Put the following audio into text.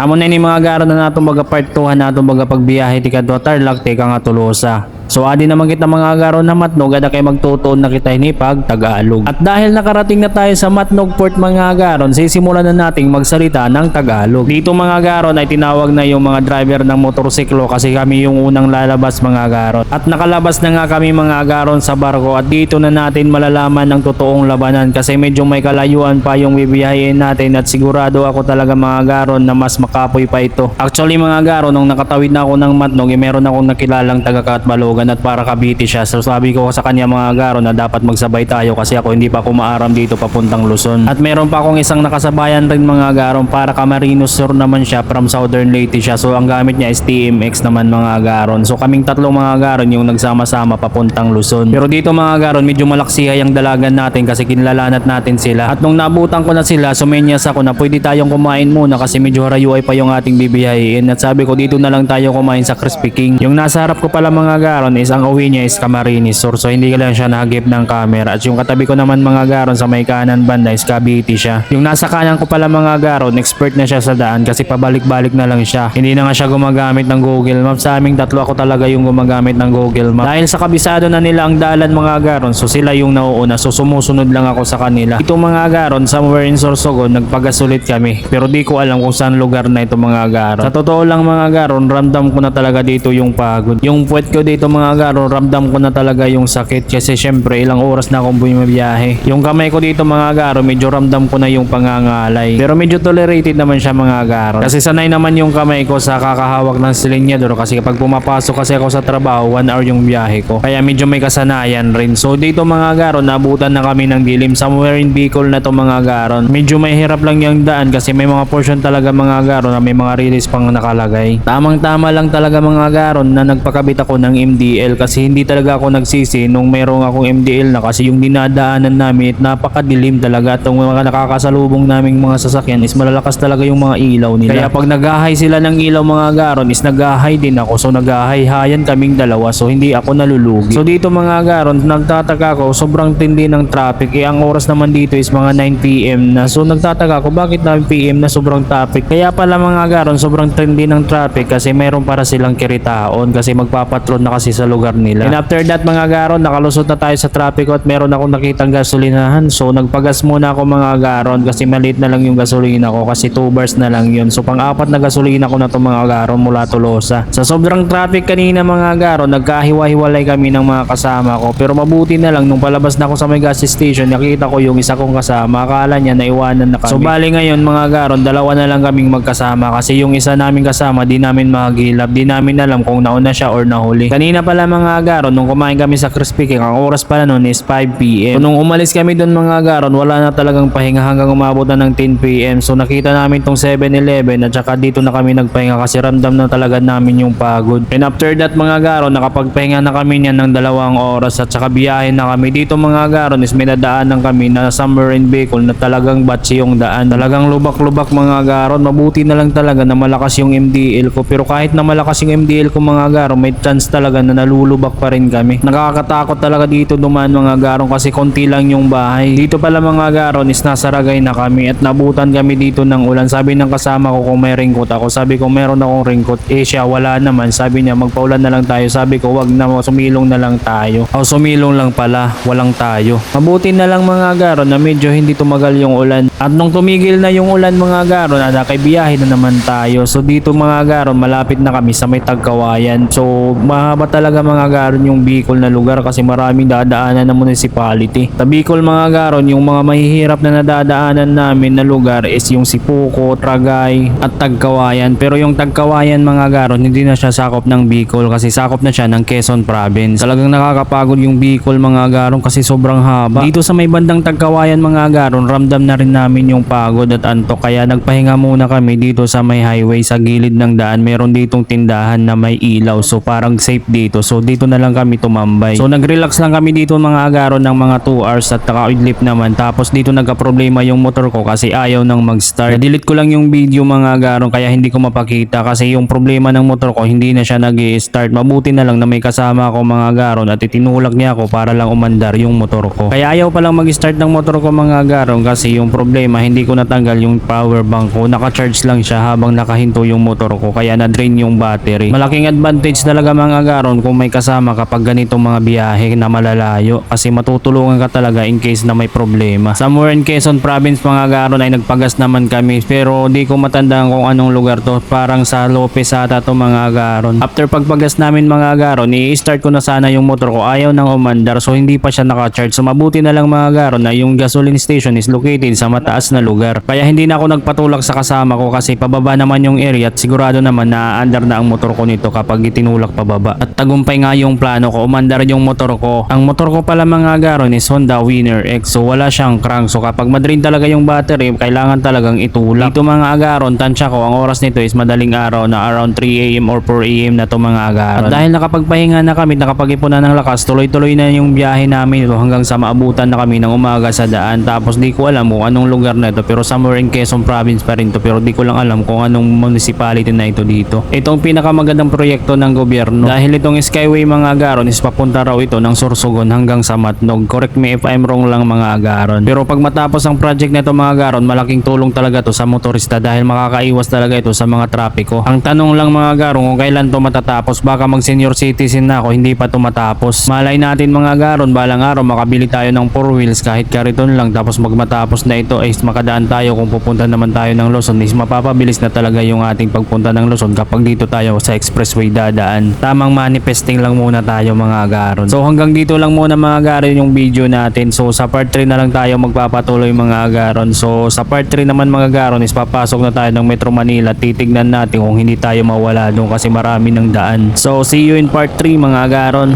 Amo na ni mga garon na nato baga part 2 nato baga pagbiyahe ti kadto Tarlac teka nga Tolosa. So adi naman kita mga garon na Matnog ada kay magtutuon na kita ni pag Tagalog. At dahil nakarating na tayo sa Matnog Port mga garon, sisimulan na nating magsalita ng Tagalog. Dito mga garon ay tinawag na yung mga driver ng motorsiklo kasi kami yung unang lalabas mga garon. At nakalabas na nga kami mga garon sa barko at dito na natin malalaman ng totoong labanan kasi medyo may kalayuan pa yung bibiyahin natin at sigurado ako talaga mga garon na mas makapoy pa ito. Actually mga garon, nung nakatawid na ako ng Matnog, meron akong nakilalang taga Katbalogan at para Cavite siya. So sabi ko sa kanya mga garon na dapat magsabay tayo kasi ako hindi pa ako maaram dito papuntang Luzon. At meron pa akong isang nakasabayan rin mga garon para Camarines Sur naman siya, from Southern Leyte siya. So ang gamit niya is TMX naman mga garon. So kaming tatlong mga garon yung nagsama-sama papuntang Luzon. Pero dito mga garon medyo malaksihay ang dalagan natin kasi kinlalanat natin sila. At nung nabutan ko na sila, sumenyas ako na pwede tayong kumain muna kasi medyo harayuay pa yung ating bibiyahin. At sabi ko dito na lang tayo kumain sa Crispy King. Yung nasa harap ko pala mga garon is ang uwi niya is Camarines Sur. So hindi ka lang siya nahagip ng camera. At yung katabi ko naman mga garon sa may kanan banda is Cavite siya. Yung nasa kanan ko pala mga garon, expert na siya sa daan kasi pabalik-balik na lang siya. Hindi na nga siya gumagamit ng Google Maps. Sa aming tatlo ako talaga yung gumagamit ng Google Maps. Dahil sa kabisado na nila ang dalan mga garon, so sila yung nauuna. So sumusunod lang ako sa kanila. Ito mga garon, somewhere in Sorsogon, nagpagasulit kami. Pero di ko alam kung saan lugar na ito mga garon. Sa totoo lang mga garon, ramdam ko na talaga dito yung pagod. Yung puwet ko dito mga garon, ramdam ko na talaga yung sakit kasi syempre ilang oras na akong bumibiyahe. Yung kamay ko dito mga garon, medyo ramdam ko na yung pangangalay. Pero medyo tolerated naman siya mga garon. Kasi sanay naman yung kamay ko sa kakahawak ng silinyador kasi kapag pumapasok kasi ako sa trabaho, 1 hour yung biyahe ko. Kaya medyo may kasanayan rin. So dito mga garon, nabutan na kami ng dilim. Somewhere in Bicol na to mga garon. Medyo may hirap lang yung daan kasi may mga portion talaga mga garon na may mga release pang nakalagay. Tamang-tama lang talaga mga garon na nagpakabit ako ng MDL kasi hindi talaga ako nagsisi nung mayroong akong MDL na kasi yung dinadaanan namin napakadilim talaga. At mga nakakasalubong naming mga sasakyan is malalakas talaga yung mga ilaw nila. Kaya pag nag-ahay sila ng ilaw mga garon is nag-ahay din ako. So nag-ahay-hayan kaming dalawa so hindi ako nalulugi. So dito mga garon, nagtataka ako sobrang tindi ng traffic. Ang oras naman dito is mga 9 PM na. So nagtataka ako bakit 9 PM na sobrang traffic. Kaya pala mga garon sobrang tindi ng traffic kasi meron para silang kiritaon kasi magpapatrol na kasi sa lugar nila. And after that mga garon, nakalusot na tayo sa traffic at meron akong nakitang gasolinahan. So nagpagas muna ako mga garon kasi maliit na lang yung gasolina ko kasi 2 bars na lang yun. So pang-apat na gasolina ko na to mga garon mula Tolosa. Sa sobrang traffic kanina mga garon, nagkahiwa-hiwalay kami ng mga kasama ko. Pero mabuti na lang nung palabas na ako sa may gas station, nakita ko yung isa kong kasama. Akala niya naiwanan na kami. So bali ngayon mga garon, dalawa na lang kaming magkasama kasi yung isa naming kasama di namin mahagilap. Di namin alam kung nauna siya or nahuli. Kanina pala mga garon, nung kumain kami sa Crispy King, ang oras pala noon is 5 PM. So nung umalis kami doon mga garon, wala na talagang pahinga hanggang umabot na ng 10 PM. So nakita namin tong 7-Eleven at saka dito na kami nagpahinga kasi ramdam na talaga namin yung pagod. And after that mga garon, nakapagpahinga na kami niyan ng 2 oras at saka biyahe na kami. Dito mga garon is may nadaanan kami na somewhere in Bicol na talagang batsi yung daan. Talagang lubak-lubak mga garon. Mabuti na lang talaga na malakas yung MDL ko. Pero kahit na malakas yung MDL ko mga garon, may chance talaga na nalulubak pa rin kami. Nakakatakot talaga dito dumaan mga garon kasi konti lang yung bahay. Dito pala mga garon is nasa Ragay na kami at nabutan kami dito ng ulan. Sabi ng kasama ko kung may raincoat ako. Sabi ko meron akong raincoat. Eh siya wala naman. Sabi niya magpaulan na lang tayo. Sabi ko wag na, sumilong na lang tayo. O sumilong lang pala, walang tayo. Mabuti na lang mga garon na medyo hindi tumagal yung ulan. At nung tumigil na yung ulan mga garon, kay biyahe na naman tayo. So dito mga garon, malapit na kami sa may Tagkawayan. So mahaba talaga mga garon yung Bicol na lugar kasi maraming dadaanan na municipality. Sa Bicol mga garon, yung mga mahihirap na nadadaanan namin na lugar is yung Sipuko, Tragay at Tagkawayan. Pero yung Tagkawayan mga garon, hindi na siya sakop ng Bicol kasi sakop na siya ng Quezon Province. Talagang nakakapagod yung Bicol mga garon kasi sobrang haba. Dito sa may bandang Tagkawayan mga garon, ramdam na rin namin yung pagod at antok kaya nagpahinga muna kami dito sa may highway sa gilid ng daan. Meron ditong tindahan na may ilaw so parang safe dito. dito. So dito na lang kami tumambay. So nag-relax lang kami dito mga agaron ng mga 2 hours at naka-idlip naman. Tapos dito nagka-problema yung motor ko kasi ayaw nang mag-start. Delete ko lang yung video mga agaron kaya hindi ko mapakita kasi yung problema ng motor ko hindi na siya nag-i-start. Mabuti na lang na may kasama ako mga agaron at itinulak niya ako para lang umandar yung motor ko. Kaya ayaw pa lang mag-start ng motor ko mga agaron kasi yung problema hindi ko natanggal yung power bank ko. Naka-charge lang siya habang nakahinto yung motor ko kaya na-drain yung battery. Malaking advantage talaga mga agaron kung may kasama kapag ganitong mga biyahe na malalayo kasi matutulungan ka talaga in case na may problema. Somewhere in Quezon Province mga agaron ay nagpagas naman kami pero di ko matandaan kung anong lugar to. Parang sa Lopez ata to mga agaron. After pagpagas namin mga agaron, i-start ko na sana yung motor ko. Ayaw nang umandar so hindi pa siya naka-charge. So mabuti na lang mga agaron na yung gasoline station is located sa mataas na lugar. Kaya hindi na ako nagpatulak sa kasama ko kasi pababa naman yung area at sigurado naman na under na ang motor ko nito kapag itinulak pababa. At tagumpay nga yung plano ko, umandar yung motor ko. Ang motor ko pala mga agaron is Honda Winner X so wala siyang crank. So kapag madrain talaga yung battery, kailangan talagang itulak. Dito mga agaron, tansya ko, ang oras nito is madaling araw na around 3 AM or 4 AM na to mga agaron. At dahil nakapagpahinga na kami, nakapag-ipunan ng lakas, tuloy-tuloy na yung biyahe namin ito hanggang sa maabutan na kami ng umaga sa daan. Tapos di ko alam kung anong lugar na ito pero somewhere in Quezon Province pa rin to pero di ko lang alam kung anong municipality na ito dito. Itong pinakamagandang proyekto ng gobyerno dahil itong Skyway mga agaron is papunta raw ito ng Sorsogon hanggang sa Matnog. Correct me if I'm wrong lang mga agaron. Pero pag matapos ang project na ito mga agaron, malaking tulong talaga to sa motorista dahil makakaiwas talaga ito sa mga trapiko. Ang tanong lang mga agaron kung kailan to matatapos, baka mag senior citizen na ako hindi pa to matapos. Malay natin mga agaron, balang araw makabili tayo ng 4 wheels kahit kariton lang tapos magmatapos na ito ay makadaan tayo kung pupunta naman tayo ng Luzon is mapapabilis na talaga yung ating pagpunta ng Luzon kapag dito tayo sa expressway dadaan. Tamang manifesting lang muna tayo mga agaron. So hanggang dito lang muna mga agaron yung video natin. So sa part 3 na lang tayo magpapatuloy mga agaron. So sa part 3 naman mga agaron is papasok na tayo ng Metro Manila. Titignan natin kung hindi tayo mawala doon kasi marami ng daan. So see you in part 3 mga agaron.